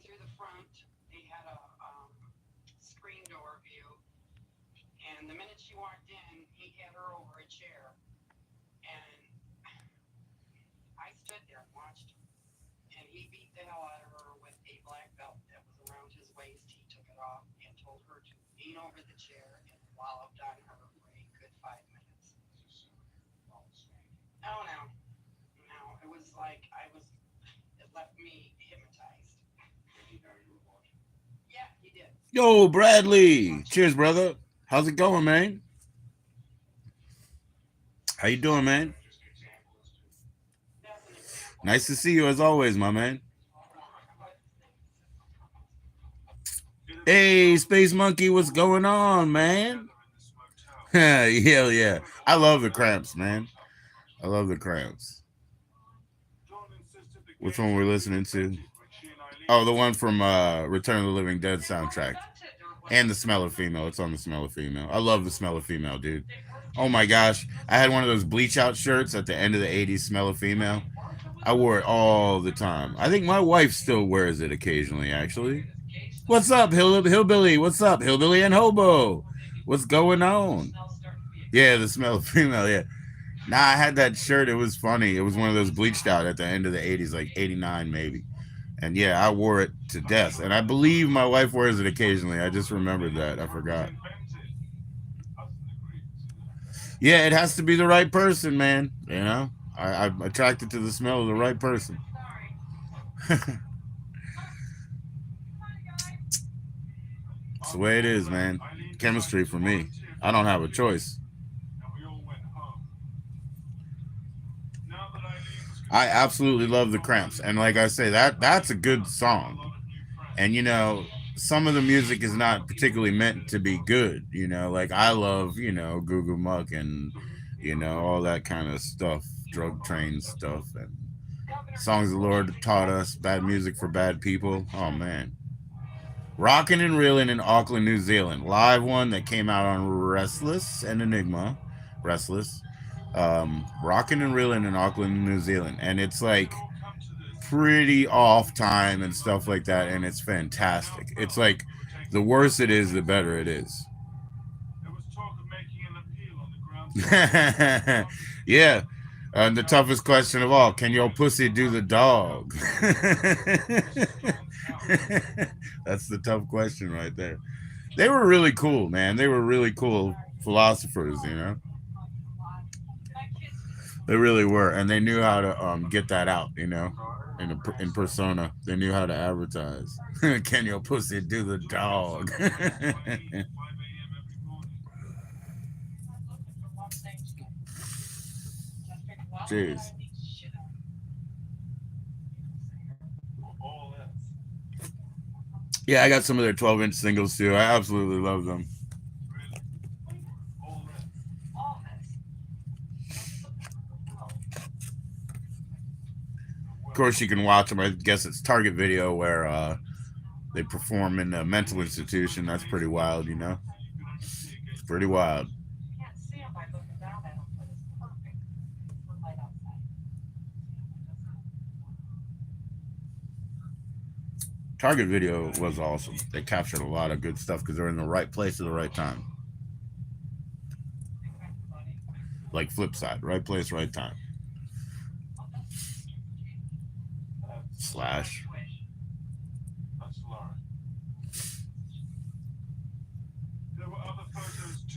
through the front. They had a screen door view, and the minute she walked in, he had her over a chair, and I stood there and watched him. And he beat the hell out of her with a black belt that was around his waist. He took it off and told her to lean over the chair and walloped on her for a good 5 minutes. Oh no, no, it was like it left me hypnotized. Yeah, he did. Yo, Bradley. Cheers, brother. How's it going, man? How you doing, man? That's an example. Nice to see you as always, my man. Hey, Space Monkey, what's going on, man? Hell yeah. I love the Cramps, man. I love the Cramps. Which one we're listening to? Oh, the one from Return of the Living Dead soundtrack. And the Smell of Female. It's on the Smell of Female. I love the Smell of Female, dude. Oh my gosh. I had one of those bleach out shirts at the end of the 80s, Smell of Female. I wore it all the time. I think my wife still wears it occasionally, actually. What's up, Hillbilly? What's up, Hillbilly and Hobo? What's going on? Yeah, the Smell of Female, yeah. Nah, I had that shirt. It was funny. It was one of those bleached out at the end of the 80s, like 89 maybe. And yeah, I wore it to death. And I believe my wife wears it occasionally. I just remembered that. I forgot. Yeah, it has to be the right person, man. You know, I'm attracted to the smell of the right person. It's the way it is, man. Chemistry for me. I don't have a choice. I absolutely love the Cramps, and like I say, that's a good song. And you know, some of the music is not particularly meant to be good. You know, like I love Goo Goo Muck and all that kind of stuff, drug train stuff, and songs the Lord taught us, bad music for bad people. Oh man, Rockin' and Reelin' in Auckland, New Zealand, live one that came out on Restless and Enigma, Restless. Rockin' and Reelin' in Auckland, New Zealand, and it's like pretty off time and stuff like that, and it's fantastic. It's like the worse it is, the better it is. Yeah. The toughest question of all: can your pussy do the dog? That's the tough question right there. They were really cool, man. They were really cool philosophers, you know. They really were, and they knew how to get that out, in persona. They knew how to advertise. Can your pussy do the dog? Jeez. Yeah, I got some of their 12-inch singles too. I absolutely love them. Of course, you can watch them. I guess it's Target Video where they perform in a mental institution. That's pretty wild, you know. It's pretty wild. Target Video was awesome. They captured a lot of good stuff because they're in the right place at the right time. Like Flipside, right place, right time. Slash.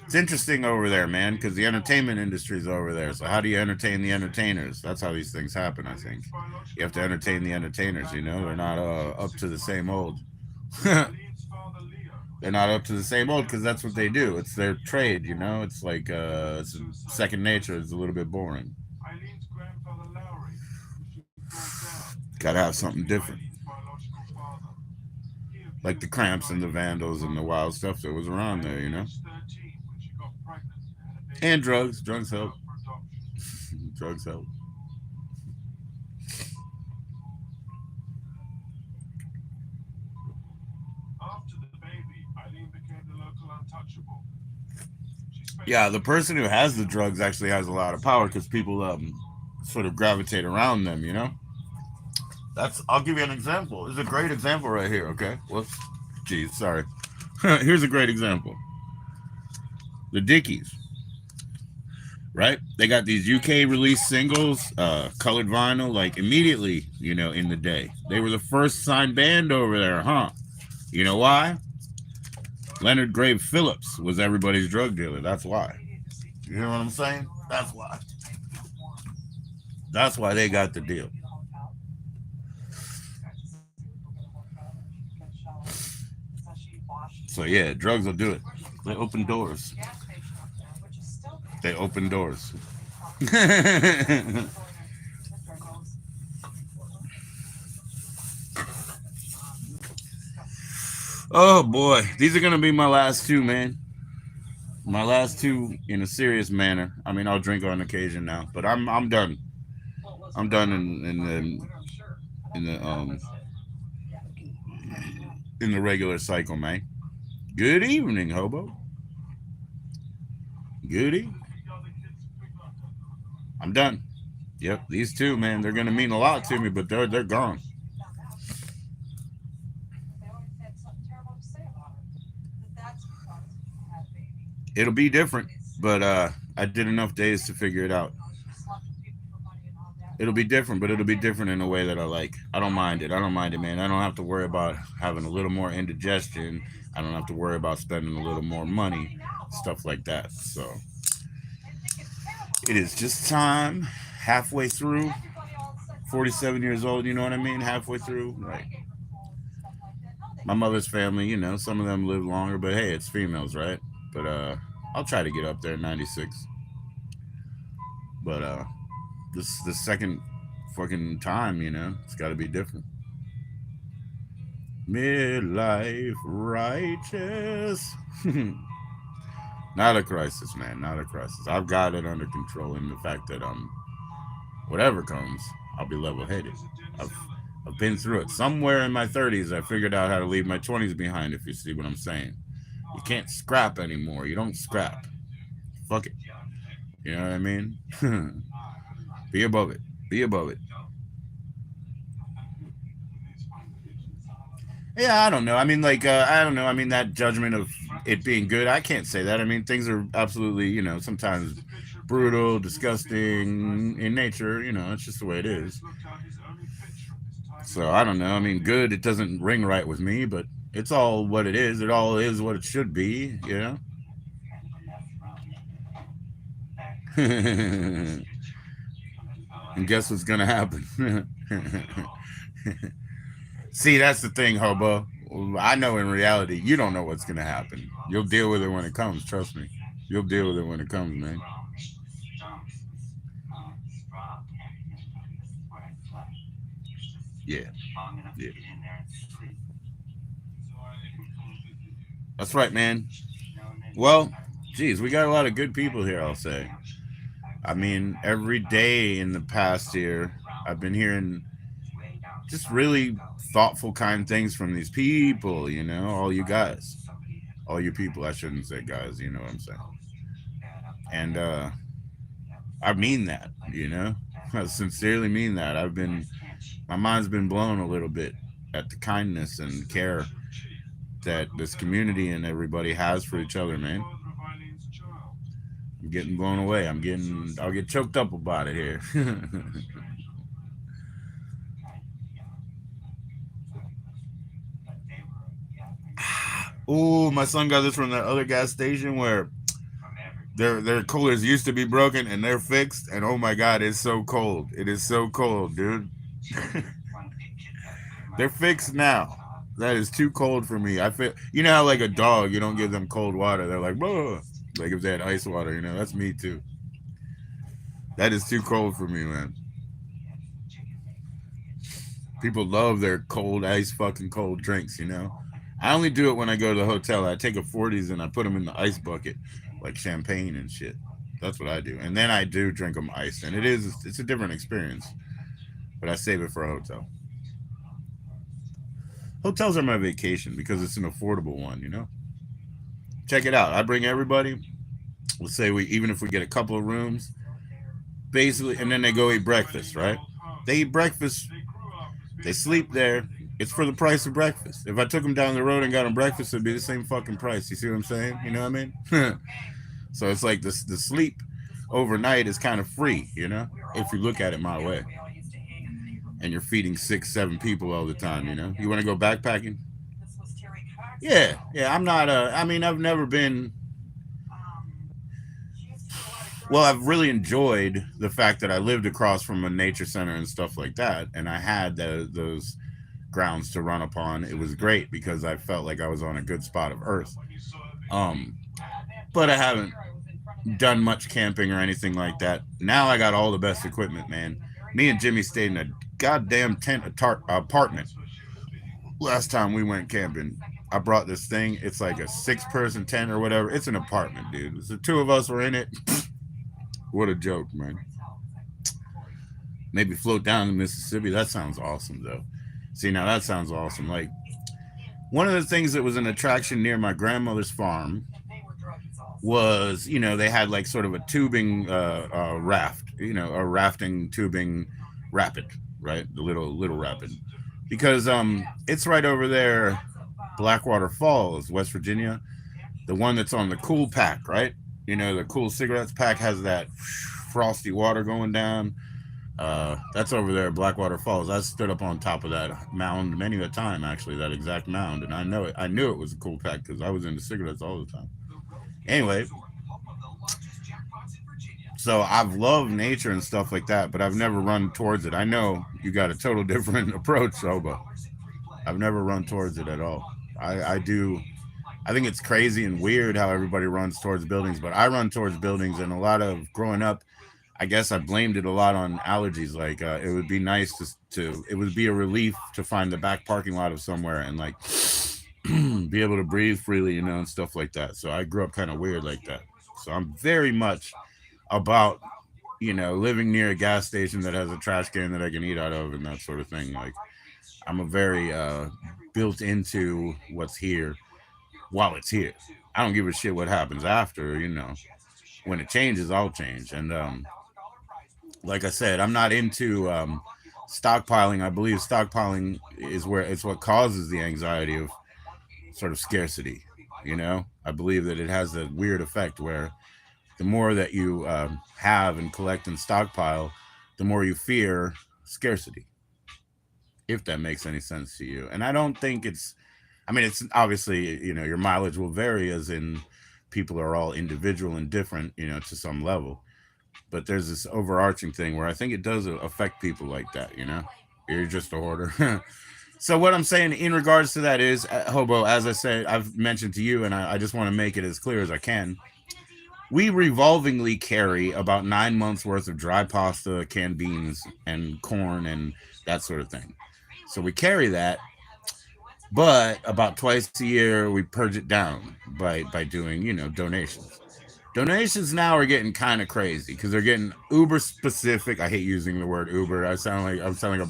It's interesting over there, man, because the entertainment industry is over there. So how do you entertain the entertainers? That's how these things happen, I think. You have to entertain the entertainers, you know? They're not up to the same old. They're not up to the same old because that's what they do. It's their trade, you know? It's like it's second nature. It's a little bit boring. Gotta have something different. Like the Cramps and the Vandals and the wild stuff that was around there, you know? And drugs. Drugs help. Drugs help. Yeah, the person who has the drugs actually has a lot of power because people sort of gravitate around them, you know? I'll give you an example. It's a great example right here. Okay. Well, geez, sorry. Here's a great example. The Dickies, right? They got these UK release singles, colored vinyl, like immediately, in the day. They were the first signed band over there, huh? You know why? Leonard Grave Phillips was everybody's drug dealer. That's why. You hear what I'm saying? That's why. That's why they got the deal. So yeah, drugs will do it. They open doors. They open doors. Oh boy, these are gonna be my last two, man. My last two in a serious manner. I mean, I'll drink on occasion now, but I'm done. I'm done in the in the regular cycle, man. Good evening, hobo. Goody. I'm done. Yep, these two, man, they're gonna mean a lot to me, but they're gone. It'll be different, but I did enough days to figure it out. It'll be different, but it'll be different in a way that I like. I don't mind it. I don't mind it, man. I don't have to worry about having a little more indigestion. I don't have to worry about spending a little more money, stuff like that. So it is just time, halfway through, 47 years old, you know what I mean? Halfway through. Like my mother's family, some of them live longer, but hey, it's females, right? But I'll try to get up there at 96. But this the second fucking time, it's got to be different. Midlife righteous. Not a crisis, man. Not a crisis. I've got it under control in the fact that whatever comes, I'll be level headed. I've I've been through it. Somewhere in my 30s, I figured out how to leave my 20s behind. If you see what I'm saying, you can't scrap anymore. You don't scrap. Fuck it. You know what I mean? Be above it. Be above it. Yeah, I don't know. I mean, like, I don't know. I mean, that judgment of it being good, I can't say that. I mean, things are absolutely, sometimes brutal, disgusting in nature. It's just the way it is. So I don't know. I mean, good, it doesn't ring right with me, but it's all what it is. It all is what it should be. And guess what's going to happen? See, that's the thing, hobo. I know in reality, you don't know what's going to happen. You'll deal with it when it comes. Trust me. You'll deal with it when it comes, man. Yeah. Yeah. That's right, man. Well, geez, we got a lot of good people here, I'll say. I mean, every day in the past year, I've been hearing just really thoughtful, kind things from these people, all you guys. All you people, I shouldn't say guys, you know what I'm saying. And I mean that. I sincerely mean that. My mind's been blown a little bit at the kindness and care that this community and everybody has for each other, man. I'm getting blown away. I'll get choked up about it here. Ooh, my son got this from that other gas station where their coolers used to be broken and they're fixed. And oh my god, it's so cold. It is so cold, dude. They're fixed now. That is too cold for me. I feel how like a dog, you don't give them cold water. They're like, whoa. Like if they had ice water, that's me too. That is too cold for me, man. People love their cold ice fucking cold drinks. I only do it when I go to the hotel. I take a 40s and I put them in the ice bucket, like champagne and shit. That's what I do. And then I do drink them iced. And it's a different experience. But I save it for a hotel. Hotels are my vacation because it's an affordable one. Check it out. I bring everybody. Let's say even if we get a couple of rooms, basically, and then they go eat breakfast, right? They eat breakfast They sleep there. It's for the price of breakfast. If I took them down the road and got them breakfast, it'd be the same fucking price. You see what I'm saying? You know what I mean? So it's like the sleep overnight is kind of free, you know, if you look at it my way. And you're feeding 6, 7 people all the time, you know. You want to go backpacking? Yeah, yeah. I'm not. I mean, I've never been. Well, I've really enjoyed the fact that I lived across from a nature center and stuff like that, and I had those grounds to run upon. It was great because I felt like I was on a good spot of Earth. Um, but I haven't done much camping or anything like that. Now I got all the best equipment, man. Me and Jimmy stayed in a goddamn tent apartment last time we went camping. I brought this thing. It's like a 6-person tent or whatever. It's an apartment, dude. So 2 of us were in it. What a joke, man. Maybe float down to Mississippi. That sounds awesome, though. See, now that sounds awesome. Like, one of the things that was an attraction near my grandmother's farm was, you know, they had like sort of a tubing raft, you know, a rafting tubing rapid, right? The little rapid. Because it's right over there, Blackwater Falls, West Virginia. The one that's on the cool pack, right? You know, the cool cigarettes pack has that frosty water going down. That's over there at Blackwater Falls. I stood up on top of that mound many a time, actually, that exact mound, and I know it. I knew it was a cool pack because I was into cigarettes all the time. Anyway, so I've loved nature and stuff like that, but I've never run towards it. I know you got a total different approach, so, but I've never run towards it at all. I do. I think it's crazy and weird how everybody runs towards buildings, but I run towards buildings, and a lot of growing up, I guess I blamed it a lot on allergies. Like it would be nice to it would be a relief to find the back parking lot of somewhere and like be able to breathe freely, you know, and stuff like that. So I grew up kind of weird like that. So I'm very much about, you know, living near a gas station that has a trash can that I can eat out of and that sort of thing. Like I'm a very built into what's here while it's here. I don't give a shit what happens after, you know. When it changes, I'll change. And like I said, I'm not into stockpiling. I believe stockpiling is where it's what causes the anxiety of sort of scarcity. You know, I believe that it has a weird effect where the more that you have and collect and stockpile, the more you fear scarcity. If that makes any sense to you. And I don't think it's. I mean, it's obviously, you know, your mileage will vary as in people are all individual and different, you know, to some level. But there's this overarching thing where I think it does affect people like that, you know? You're just a hoarder. So what I'm saying in regards to that is, Hobo, as I said, I've mentioned to you, and I just want to make it as clear as I can. We revolvingly carry about 9 months worth of dry pasta, canned beans, and corn, and that sort of thing. So we carry that, but about twice a year we purge it down by doing, you know, donations. Donations now are getting kind of crazy because they're getting uber specific. I hate using the word Uber. I sound like a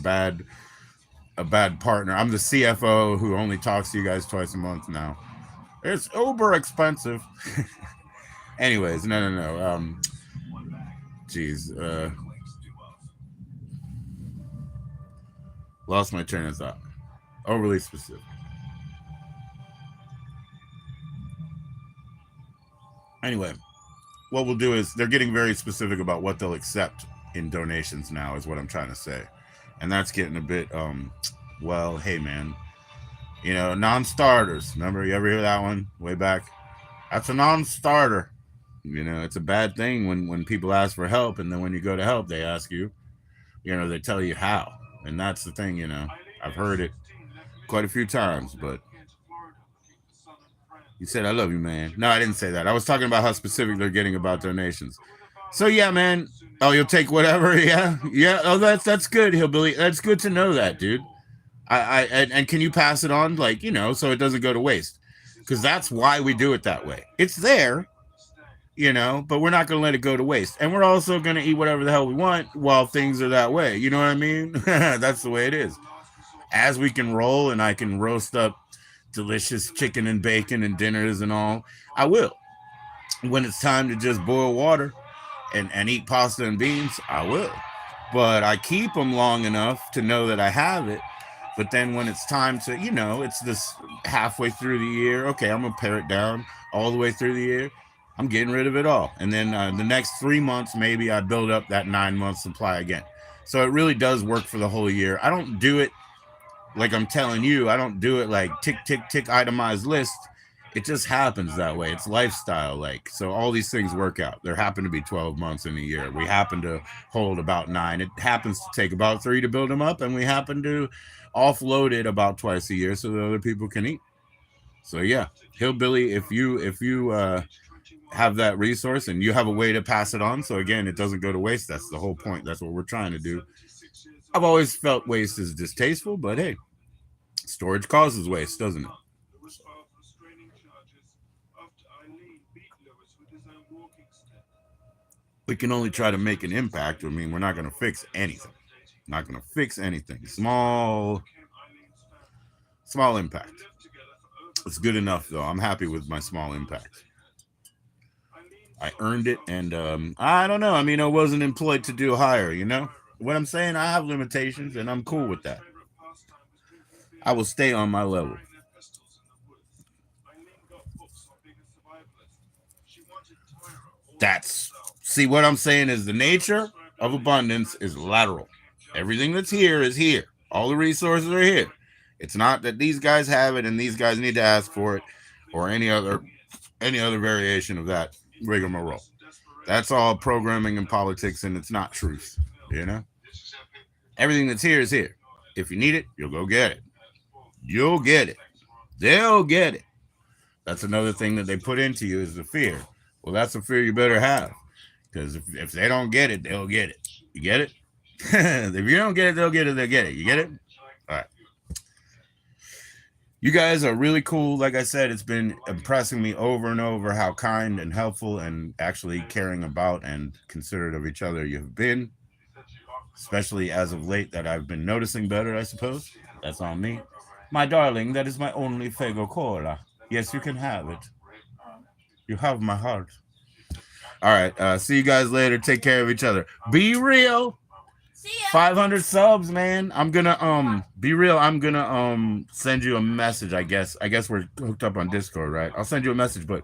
bad partner. I'm the CFO who only talks to you guys twice a month now. It's uber expensive. Anyways, no. Geez, lost my train of thought. Overly specific. Anyway, what we'll do is they're getting very specific about what they'll accept in donations now, is what I'm trying to say. And that's getting a bit, well, hey, man, you know, non-starters. Remember, you ever hear that one way back? That's a non-starter. You know, it's a bad thing when people ask for help, and then when you go to help, they ask you, you know, they tell you how. And that's the thing, you know. I've heard it quite a few times, but you said I love you, man. No, I didn't say that. I was talking about how specific they're getting about donations. So yeah, man. Oh, you'll take whatever. Yeah, yeah. Oh, that's good, Hillbilly. That's good to know that, dude. And can you pass it on, like, you know, so it doesn't go to waste? Because that's why we do it that way. It's there, you know, but we're not going to let it go to waste. And we're also going to eat whatever the hell we want while things are that way. You know what I mean? That's the way it is. As we can roll and I can roast up delicious chicken and bacon and dinners and all, I will. When it's time to just boil water and eat pasta and beans, I will. But I keep them long enough to know that I have it But then when it's time to, it's this halfway through the year, okay, I'm going to pare it down all the way through the year. I'm getting rid of it all. And then the next 3 months, maybe I build up that 9 month supply again. So it really does work for the whole year. I don't do it like I'm telling you. I don't do it like tick, tick, tick, itemized list. It just happens that way. It's lifestyle. Like, so all these things work out. There happen to be 12 months in a year. We happen to hold about 9. It happens to take about 3 to build them up. And we happen to offload it about twice a year so that other people can eat. So yeah, Hillbilly, if you have that resource and you have a way to pass it on, so again, it doesn't go to waste. That's the whole point. That's what we're trying to do. I've always felt waste is distasteful, but hey, storage causes waste, doesn't it? We can only try to make an impact. I mean, we're not going to fix anything. Not going to fix anything. Small impact. It's good enough though. I'm happy with my small impact. I earned it, and I don't know. I mean, I wasn't employed to do higher. What I'm saying? I have limitations, and I'm cool with that. I will stay on my level. That's See, what I'm saying is the nature of abundance is lateral. Everything that's here is here. All the resources are here. It's not that these guys have it and these guys need to ask for it, or any other variation of that rigmarole. That's all programming and politics, and it's not truth. You know, everything that's here is here. If you need it, you'll go get it. You'll get it. They'll get it. That's another thing that they put into you is the fear. Well, that's a fear you better have, because if they don't get it, they'll get it. You get it? If you don't get it, they'll get it. They'll get it. You get it? All right. You guys are really cool. Like I said, it's been impressing me over and over how kind and helpful and actually caring about and considerate of each other you've been, especially as of late that I've been noticing better, I suppose. That's on me. My darling, that is my only Fago Cola. Yes, you can have it. You have my heart. All right. See you guys later. Take care of each other. Be real. 500 subs, man. I'm gonna be real. I'm gonna send you a message. I guess we're hooked up on Discord, right? I'll send you a message. But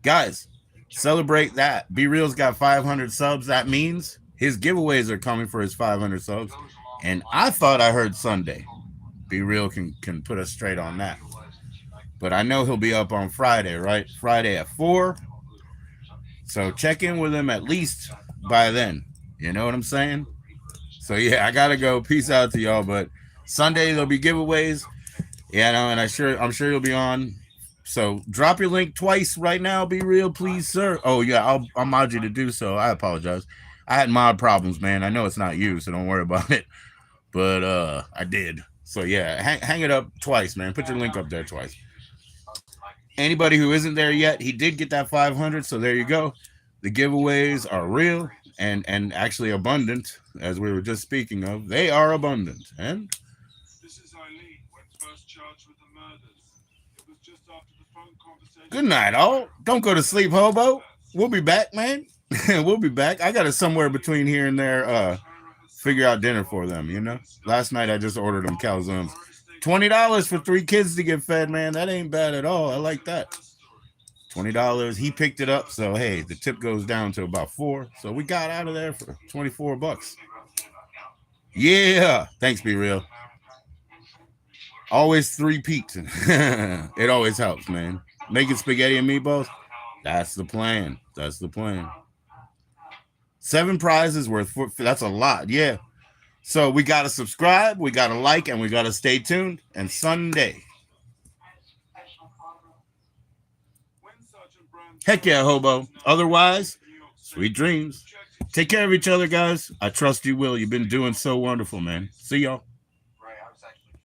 guys, celebrate that. Be real's got 500 subs. That means his giveaways are coming for his 500 subs. And I thought I heard Sunday. Be real can put us straight on that. But I know he'll be up on Friday, right? Friday at 4. So check in with him at least by then. You know what I'm saying? So yeah, I gotta go. Peace out to y'all. But Sunday there'll be giveaways. And I'm sure you'll be on. So drop your link twice right now. Be real, please, sir. Oh yeah, I'll mod you to do so. I apologize. I had mod problems, man. I know it's not you, so don't worry about it. But I did. So yeah, hang it up twice, man. Put your link up there twice. Anybody who isn't there yet, he did get that 500. So there you go. The giveaways are real and actually abundant, as we were just speaking of. They are abundant. And good night, all. Don't go to sleep, hobo. We'll be back, man. We'll be back. I got it somewhere between here and there. Figure out dinner for them, you know. Last night I just ordered them calzones. $20 for 3 kids to get fed, man. That ain't bad at all. I like that. $20. He picked it up, so hey, the tip goes down to about 4. So we got out of there for $24. Yeah. Thanks, Be Real. Always 3-peat. It always helps, man. Making spaghetti and meatballs. That's the plan. 7 prizes worth. That's a lot. Yeah. So we got to subscribe, we got to like, and we got to stay tuned. And Sunday. Heck yeah, hobo. Otherwise, sweet dreams. Take care of each other, guys. I trust you will. You've been doing so wonderful, man. See y'all.